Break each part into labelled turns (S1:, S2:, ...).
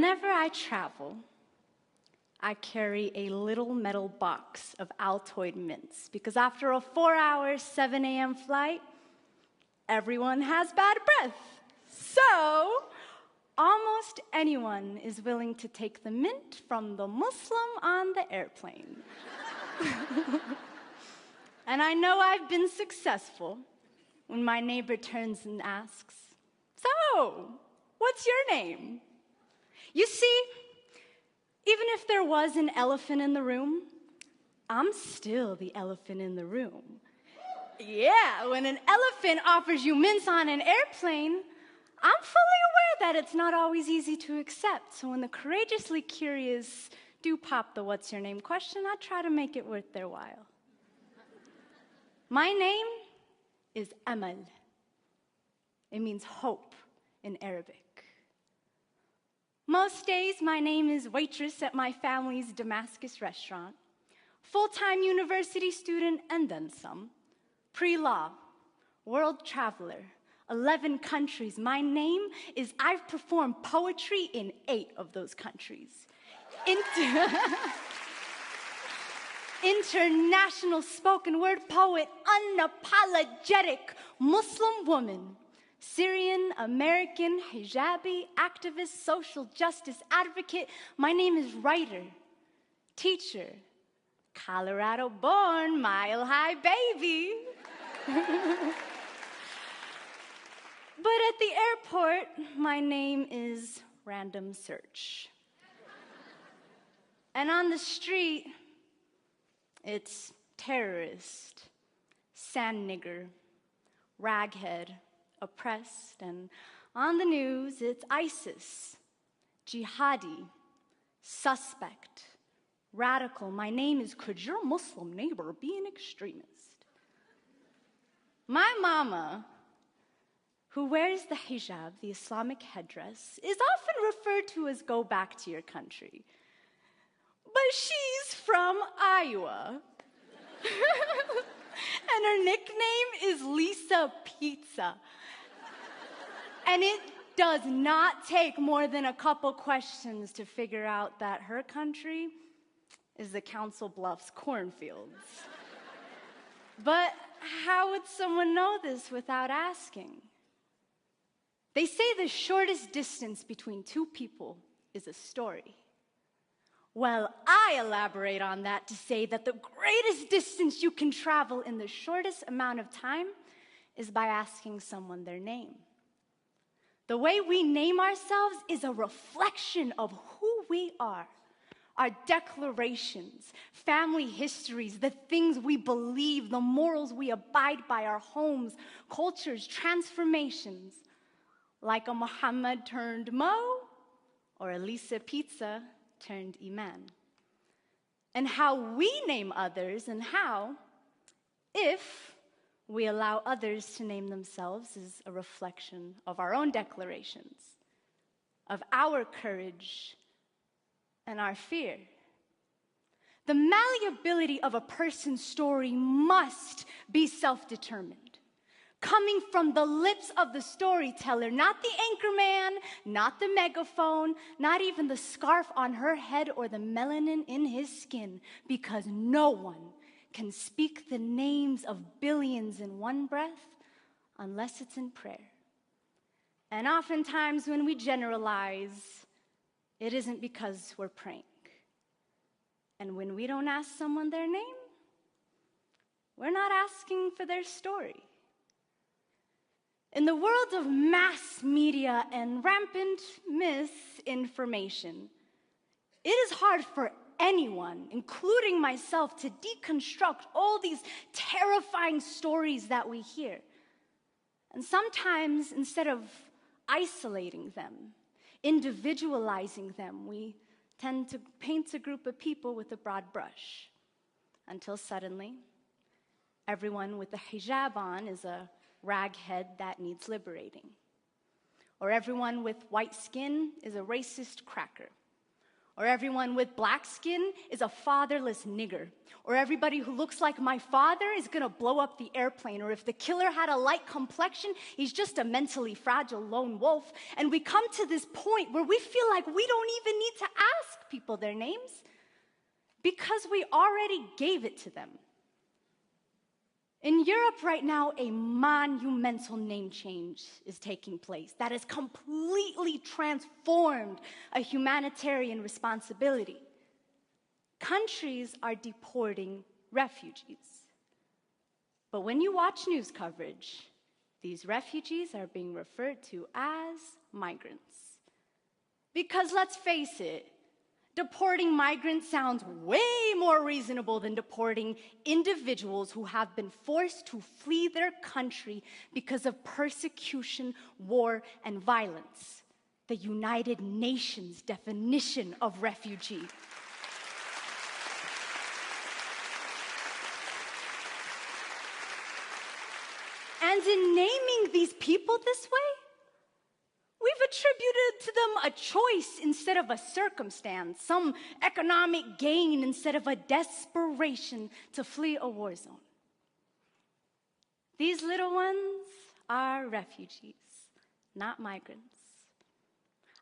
S1: Whenever I travel, I carry a little metal box of Altoid mints because after a 4-hour, 7 a.m. flight, everyone has bad breath. So, almost anyone is willing to take the mint from the Muslim on the airplane. And I know I've been successful when my neighbor turns and asks, "So, what's your name?" You see, even if there was an elephant in the room, I'm still the elephant in the room. Yeah, when an elephant offers you mints on an airplane, I'm fully aware that it's not always easy to accept. So when the courageously curious do pop the "what's your name" question, I try to make it worth their while. My name is Amal. It means hope in Arabic. Most days, my name is waitress at my family's Damascus restaurant, full-time university student, and then some, pre-law, world traveler, 11 countries. My name is I've performed poetry in 8 of those countries. International spoken word poet, unapologetic Muslim woman, Syrian American hijabi activist, social justice advocate. My name is writer, teacher, Colorado born, mile high baby. But at the airport, my name is random search. And on the street, it's terrorist, sand nigger, raghead, oppressed, and on the news, it's ISIS, jihadi, suspect, radical. My name is could your Muslim neighbor be an extremist? My mama, who wears the hijab, the Islamic headdress, is often referred to as go back to your country. But she's from Iowa. And her nickname is Lisa Pizza. And it does not take more than a couple questions to figure out that her country is the Council Bluffs cornfields. But how would someone know this without asking? They say the shortest distance between two people is a story. Well, I elaborate on that to say that the greatest distance you can travel in the shortest amount of time is by asking someone their name. The way we name ourselves is a reflection of who we are. Our declarations, family histories, the things we believe, the morals we abide by, our homes, cultures, transformations. Like a Muhammad turned Mo, or a Lisa Pizza turned Iman. And how we name others and how, if we allow others to name themselves, is a reflection of our own declarations, of our courage and our fear. The malleability of a person's story must be self-determined, coming from the lips of the storyteller, not the anchorman, not the megaphone, not even the scarf on her head or the melanin in his skin, because no one can speak the names of billions in one breath unless it's in prayer. And oftentimes when we generalize, it isn't because we're praying. And when we don't ask someone their name, we're not asking for their story. In the world of mass media and rampant misinformation, it is hard for anyone, including myself, to deconstruct all these terrifying stories that we hear. And sometimes, instead of isolating them, individualizing them, we tend to paint a group of people with a broad brush, until suddenly, everyone with a hijab on is a raghead that needs liberating. Or everyone with white skin is a racist cracker. Or everyone with black skin is a fatherless nigger. Or everybody who looks like my father is gonna blow up the airplane. Or if the killer had a light complexion, he's just a mentally fragile lone wolf. And we come to this point where we feel like we don't even need to ask people their names because we already gave it to them. In Europe right now, a monumental name change is taking place that has completely transformed a humanitarian responsibility. Countries are deporting refugees. But when you watch news coverage, these refugees are being referred to as migrants. Because let's face it, deporting migrants sounds way more reasonable than deporting individuals who have been forced to flee their country because of persecution, war, and violence. The United Nations definition of refugee. And in naming these people this way, we've attributed to them a choice instead of a circumstance, some economic gain instead of a desperation to flee a war zone. These little ones are refugees, not migrants.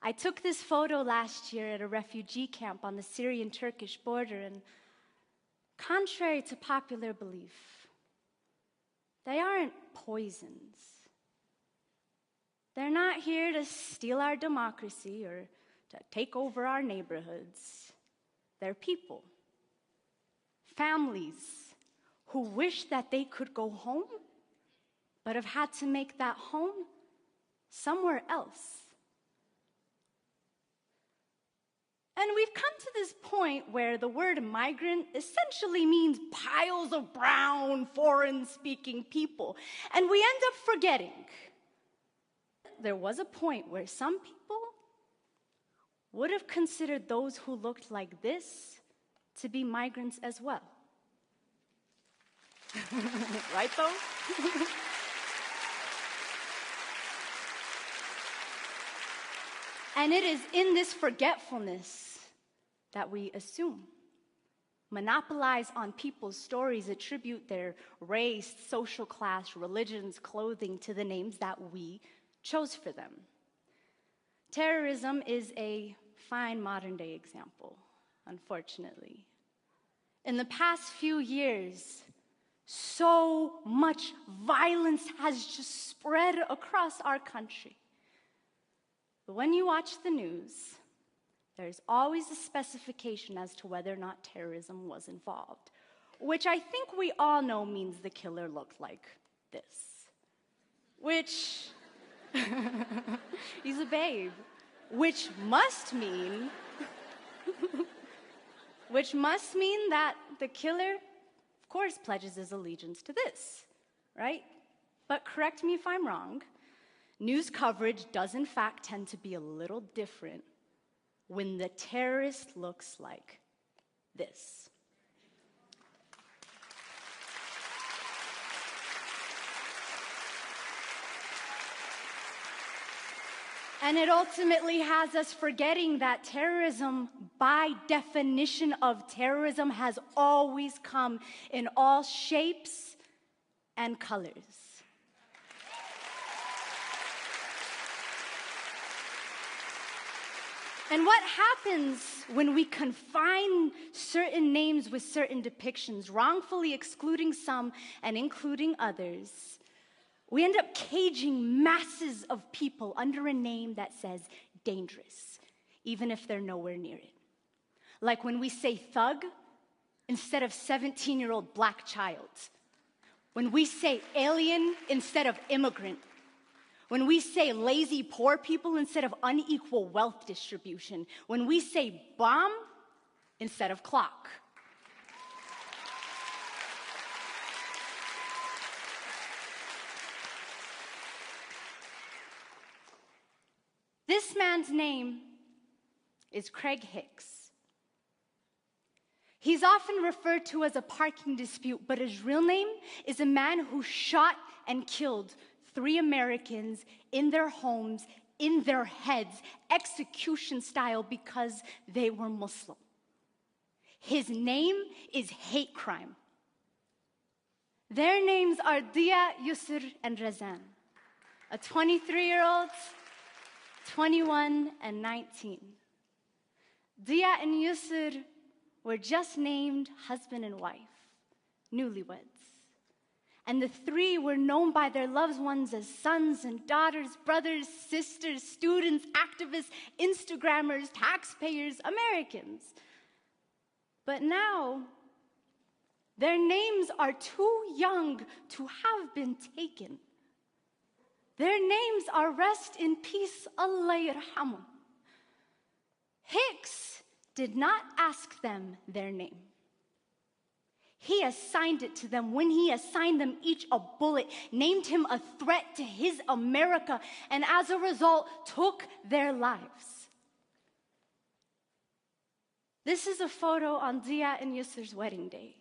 S1: I took this photo last year at a refugee camp on the Syrian-Turkish border, and contrary to popular belief, they aren't poisons. They're not here to steal our democracy or to take over our neighborhoods. They're people, families who wish that they could go home, but have had to make that home somewhere else. And we've come to this point where the word migrant essentially means piles of brown, foreign-speaking people. And we end up forgetting there was a point where some people would have considered those who looked like this to be migrants as well. Right, though? And it is in this forgetfulness that we assume, monopolize on people's stories, attribute their race, social class, religions, clothing to the names that we chose for them. Terrorism is a fine modern-day example, unfortunately. In the past few years, so much violence has just spread across our country. But when you watch the news, there's always a specification as to whether or not terrorism was involved, which I think we all know means the killer looked like this, which he's a babe, which must mean that the killer, of course, pledges his allegiance to this, right? But correct me if I'm wrong, news coverage does in fact tend to be a little different when the terrorist looks like this. And it ultimately has us forgetting that terrorism, by definition of terrorism, has always come in all shapes and colors. And what happens when we confine certain names with certain depictions, wrongfully excluding some and including others? We end up caging masses of people under a name that says dangerous, even if they're nowhere near it. Like when we say thug instead of 17-year-old black child. When we say alien instead of immigrant. When we say lazy poor people instead of unequal wealth distribution. When we say bomb instead of clock. This man's name is Craig Hicks. He's often referred to as a parking dispute, but his real name is a man who shot and killed 3 Americans in their homes in their heads, execution style, because they were Muslim. His name is hate crime. Their names are Dia, Yusr, and Razan, a 23-year-old, 21, and 19. Dia and Yusr were just named husband and wife, newlyweds. And the three were known by their loved ones as sons and daughters, brothers, sisters, students, activists, Instagrammers, taxpayers, Americans. But now, their names are too young to have been taken. Their names are rest in peace, Allah yarhamum. Hicks did not ask them their name. He assigned it to them when he assigned them each a bullet, named him a threat to his America, and as a result, took their lives. This is a photo on Dia and Yusr's wedding day.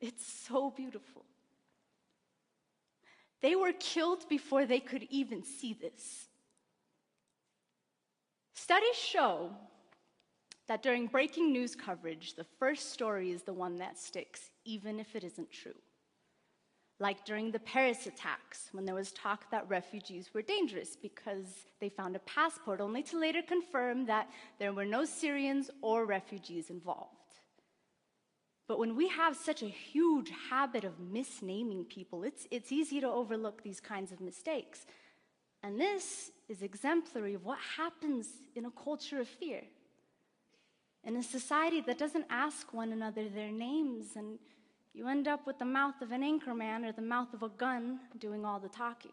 S1: It's so beautiful. They were killed before they could even see this. Studies show that during breaking news coverage, the first story is the one that sticks, even if it isn't true. Like during the Paris attacks, when there was talk that refugees were dangerous because they found a passport, only to later confirm that there were no Syrians or refugees involved. But when we have such a huge habit of misnaming people, it's easy to overlook these kinds of mistakes. And this is exemplary of what happens in a culture of fear. In a society that doesn't ask one another their names, and you end up with the mouth of an anchorman or the mouth of a gun doing all the talking.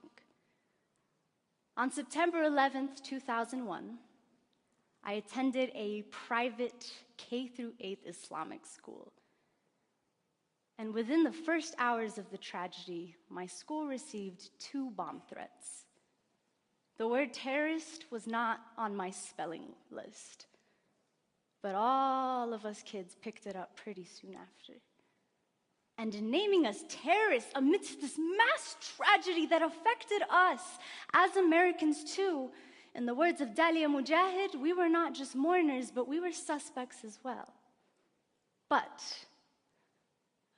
S1: On September 11th, 2001, I attended a private K-8 Islamic school. And within the first hours of the tragedy, my school received 2 bomb threats. The word terrorist was not on my spelling list, but all of us kids picked it up pretty soon after. And in naming us terrorists amidst this mass tragedy that affected us as Americans too, in the words of Dalia Mujahid, we were not just mourners, but we were suspects as well. But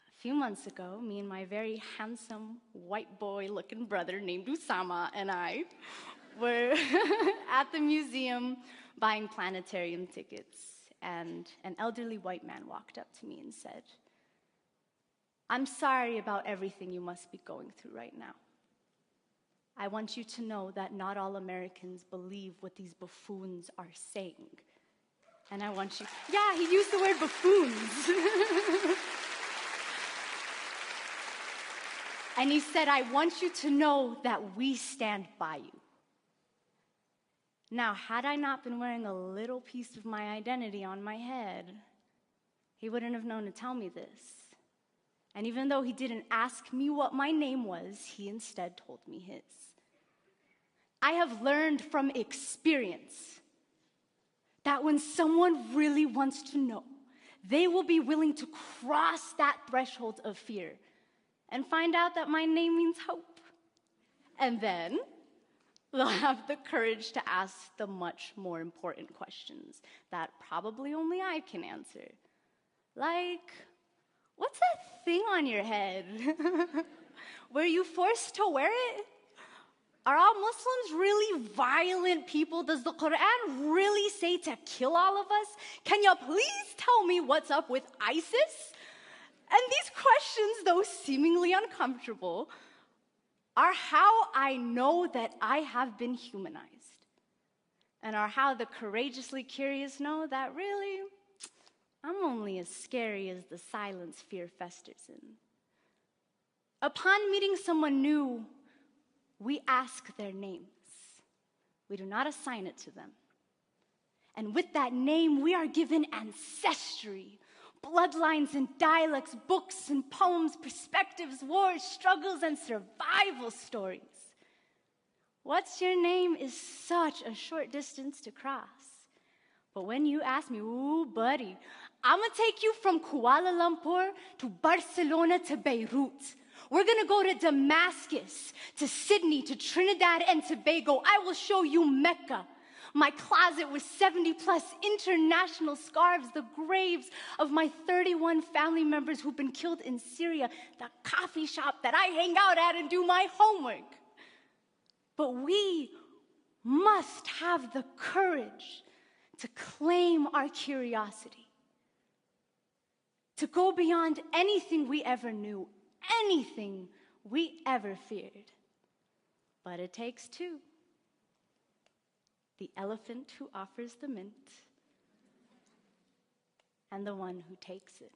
S1: a few months ago, me and my very handsome white boy-looking brother named Usama and I were at the museum buying planetarium tickets, and an elderly white man walked up to me and said, "I'm sorry about everything you must be going through right now. I want you to know that not all Americans believe what these buffoons are saying. And I want you..." Yeah, he used the word buffoons. And he said, "I want you to know that we stand by you." Now, had I not been wearing a little piece of my identity on my head, he wouldn't have known to tell me this. And even though he didn't ask me what my name was, he instead told me his. I have learned from experience that when someone really wants to know, they will be willing to cross that threshold of fear and find out that my name means hope. And then they'll have the courage to ask the much more important questions that probably only I can answer. Like, what's that thing on your head? Were you forced to wear it? Are all Muslims really violent people? Does the Quran really say to kill all of us? Can you please tell me what's up with ISIS? And these questions, though seemingly uncomfortable, are how I know that I have been humanized, and are how the courageously curious know that really, I'm only as scary as the silence fear festers in. Upon meeting someone new, we ask their names. We do not assign it to them. And with that name, we are given ancestry, bloodlines and dialects, books and poems, perspectives, wars, struggles, and survival stories. What's your name is such a short distance to cross. But when you ask me, ooh, buddy, I'm gonna take you from Kuala Lumpur to Barcelona to Beirut. We're gonna go to Damascus, to Sydney, to Trinidad and Tobago. I will show you Mecca. My closet with 70+ international scarves, the graves of my 31 family members who've been killed in Syria, the coffee shop that I hang out at and do my homework. But we must have the courage to claim our curiosity, to go beyond anything we ever knew, anything we ever feared. But it takes two. The elephant who offers the mint, and the one who takes it.